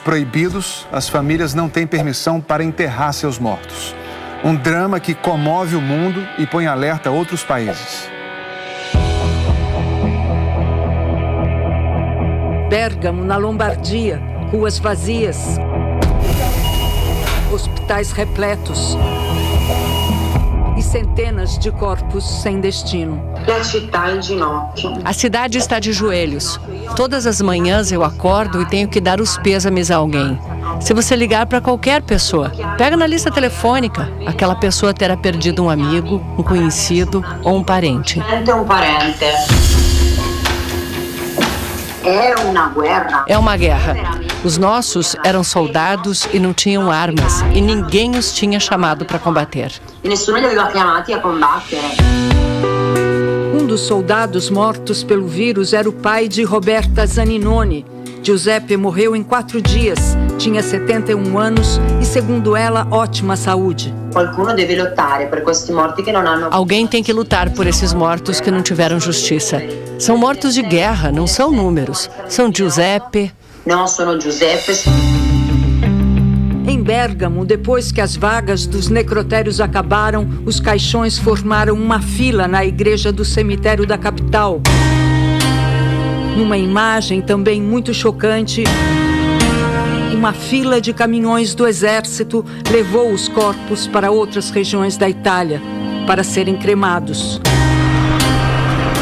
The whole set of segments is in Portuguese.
Proibidos, as famílias não têm permissão para enterrar seus mortos. Um drama que comove o mundo e põe alerta a outros países. Bérgamo, na Lombardia, ruas vazias, hospitais repletos e centenas de corpos sem destino. A cidade está de joelhos. Todas as manhãs eu acordo e tenho que dar os pêsames a alguém. Se você ligar para qualquer pessoa, pega na lista telefônica, aquela pessoa terá perdido um amigo, um conhecido ou um parente. É uma guerra. Os nossos eram soldados e não tinham armas, e ninguém os tinha chamado para combater. Um dos soldados mortos pelo vírus era o pai de Roberta Zaninoni. Giuseppe morreu em 4 dias, tinha 71 anos e, segundo ela, ótima saúde. Alguém tem que lutar por esses mortos que não tiveram justiça. São mortos de guerra, não são números. São Giuseppe. Não, são Giuseppe. Em Bérgamo, depois que as vagas dos necrotérios acabaram, os caixões formaram uma fila na igreja do cemitério da capital. Numa imagem também muito chocante, uma fila de caminhões do exército levou os corpos para outras regiões da Itália para serem cremados.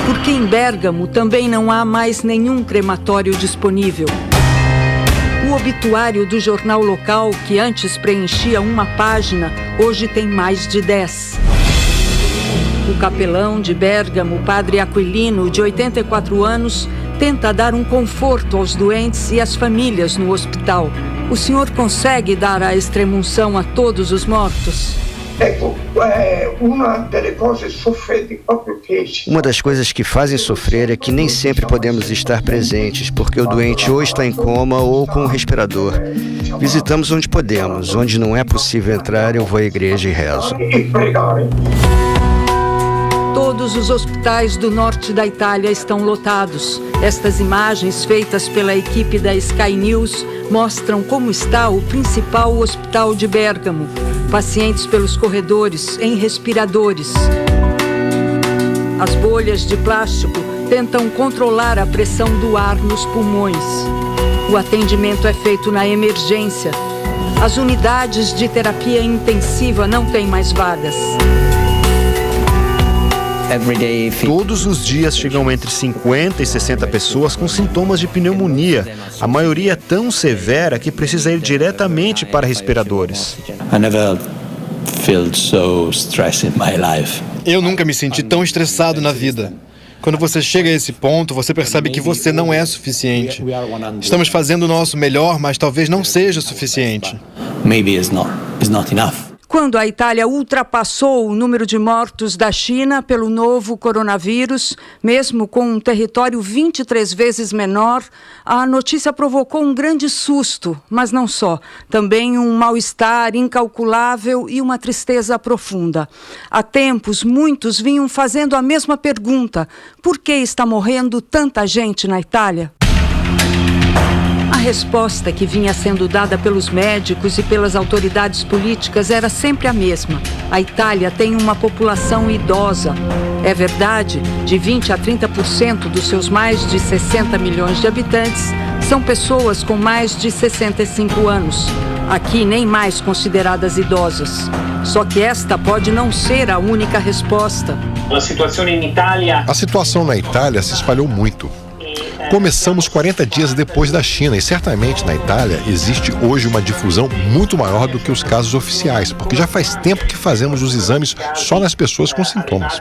Porque em Bérgamo também não há mais nenhum crematório disponível. O obituário do jornal local, que antes preenchia uma página, hoje tem mais de 10. O capelão de Bérgamo, padre Aquilino, de 84 anos, tenta dar um conforto aos doentes e às famílias no hospital. O senhor consegue dar a extremunção a todos os mortos? Uma das coisas que fazem sofrer é que nem sempre podemos estar presentes, porque o doente ou está em coma ou com um respirador. Visitamos onde podemos, onde não é possível entrar, eu vou à igreja e rezo. Todos os hospitais do norte da Itália estão lotados. Estas imagens, feitas pela equipe da Sky News, mostram como está o principal hospital de Bérgamo. Pacientes pelos corredores, em respiradores. As bolhas de plástico tentam controlar a pressão do ar nos pulmões. O atendimento é feito na emergência. As unidades de terapia intensiva não têm mais vagas. Todos os dias chegam entre 50 e 60 pessoas com sintomas de pneumonia. A maioria é tão severa que precisa ir diretamente para respiradores. Eu nunca me senti tão estressado na vida. Quando você chega a esse ponto, você percebe que você não é suficiente. Estamos fazendo o nosso melhor, mas talvez não seja suficiente. Quando a Itália ultrapassou o número de mortos da China pelo novo coronavírus, mesmo com um território 23 vezes menor, a notícia provocou um grande susto, mas não só. Também um mal-estar incalculável e uma tristeza profunda. Há tempos, muitos vinham fazendo a mesma pergunta: por que está morrendo tanta gente na Itália? A resposta que vinha sendo dada pelos médicos e pelas autoridades políticas era sempre a mesma. A Itália tem uma população idosa. É verdade, de 20% a 30% dos seus mais de 60 milhões de habitantes são pessoas com mais de 65 anos. Aqui nem mais consideradas idosas. Só que esta pode não ser a única resposta. A situação na Itália se espalhou muito. Começamos 40 dias depois da China e certamente na Itália existe hoje uma difusão muito maior do que os casos oficiais, porque já faz tempo que fazemos os exames só nas pessoas com sintomas.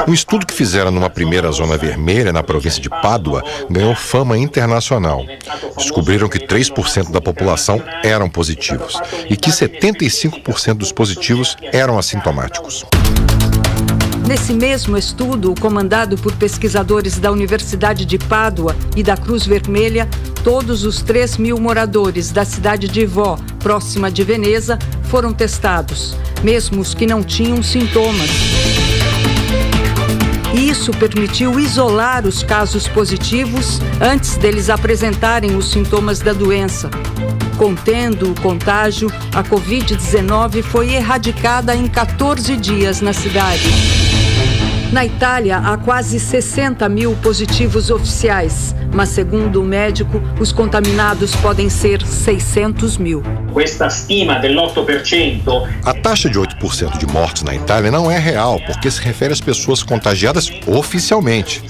Um estudo que fizeram numa primeira zona vermelha, na província de Pádua, ganhou fama internacional. Descobriram que 3% da população eram positivos e que 75% dos positivos eram assintomáticos. Nesse mesmo estudo, comandado por pesquisadores da Universidade de Pádua e da Cruz Vermelha, todos os 3.000 moradores da cidade de Vó, próxima de Veneza, foram testados, mesmo os que não tinham sintomas. E isso Isso permitiu isolar os casos positivos antes deles apresentarem os sintomas da doença. Contendo o contágio, a Covid-19 foi erradicada em 14 dias na cidade. Na Itália, há quase 60 mil positivos oficiais, mas segundo o médico, os contaminados podem ser 600 mil. A taxa de 8% de mortes na Itália não é real, porque se refere às pessoas contagiadas oficialmente.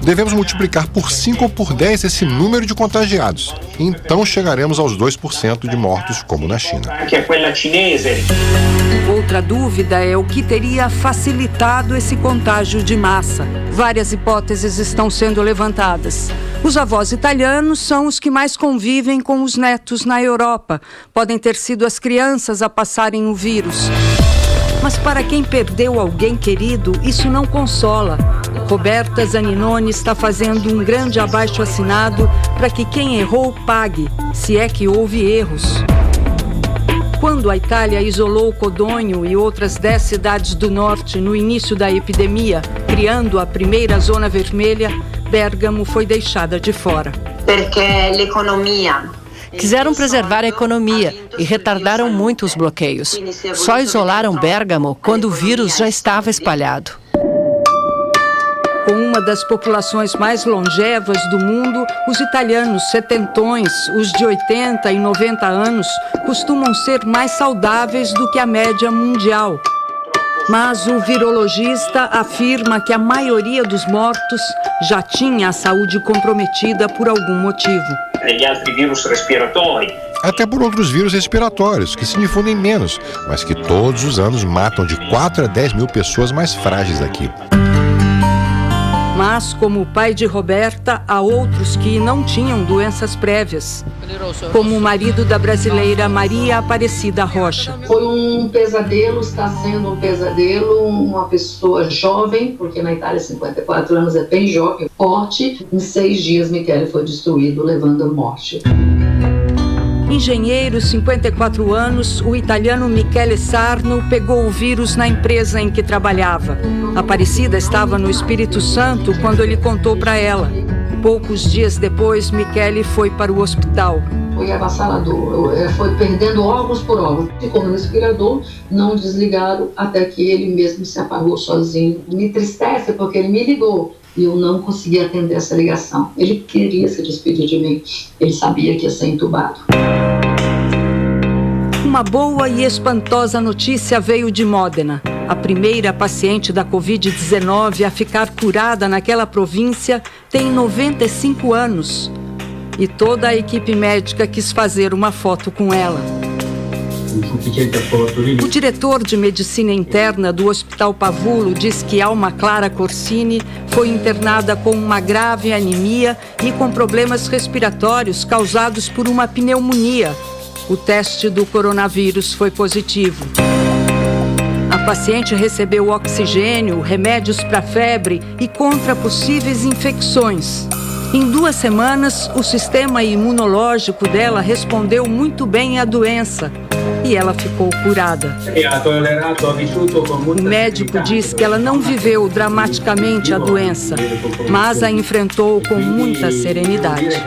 Devemos multiplicar por 5 ou por 10 esse número de contagiados. Então chegaremos aos 2% de mortos, como na China. Outra dúvida é o que teria facilitado esse contágio de massa. Várias hipóteses estão sendo levantadas. Os avós italianos são os que mais convivem com os netos na Europa. Podem ter sido as crianças a passarem o vírus. Mas para quem perdeu alguém querido, isso não consola. Roberta Zaninoni está fazendo um grande abaixo-assinado para que quem errou pague, se é que houve erros. Quando a Itália isolou Codogno e outras 10 cidades do norte no início da epidemia, criando a primeira zona vermelha, Bérgamo foi deixada de fora. Quiseram preservar a economia e retardaram muito os bloqueios. Só isolaram Bérgamo quando o vírus já estava espalhado. Com uma das populações mais longevas do mundo, os italianos setentões, os de 80 e 90 anos, costumam ser mais saudáveis do que a média mundial. Mas o virologista afirma que a maioria dos mortos já tinha a saúde comprometida por algum motivo. Até por outros vírus respiratórios, que se difundem menos, mas que todos os anos matam de 4 a 10 mil pessoas mais frágeis aqui. Mas, como o pai de Roberta, há outros que não tinham doenças prévias, como o marido da brasileira Maria Aparecida Rocha. Foi um pesadelo, está sendo um pesadelo, uma pessoa jovem, porque na Itália 54 anos é bem jovem, forte. Em 6 dias, Michele foi destruído, levando à morte. Engenheiro, 54 anos, o italiano Michele Sarno pegou o vírus na empresa em que trabalhava. Aparecida estava no Espírito Santo quando ele contou para ela. Poucos dias depois, Michele foi para o hospital. Foi avassalador, foi perdendo órgãos por órgãos. Ficou no respirador, não desligaram até que ele mesmo se apagou sozinho. Me entristece porque ele me ligou e eu não consegui atender essa ligação. Ele queria se despedir de mim, ele sabia que ia ser entubado. Uma boa e espantosa notícia veio de Módena. A primeira paciente da Covid-19 a ficar curada naquela província tem 95 anos. E toda a equipe médica quis fazer uma foto com ela. O diretor de medicina interna do Hospital Pavulo diz que Alma Clara Corsini foi internada com uma grave anemia e com problemas respiratórios causados por uma pneumonia. O teste do coronavírus foi positivo. A paciente recebeu oxigênio, remédios para febre e contra possíveis infecções. Em 2 semanas, o sistema imunológico dela respondeu muito bem à doença e ela ficou curada. O médico diz que ela não viveu dramaticamente a doença, mas a enfrentou com muita serenidade.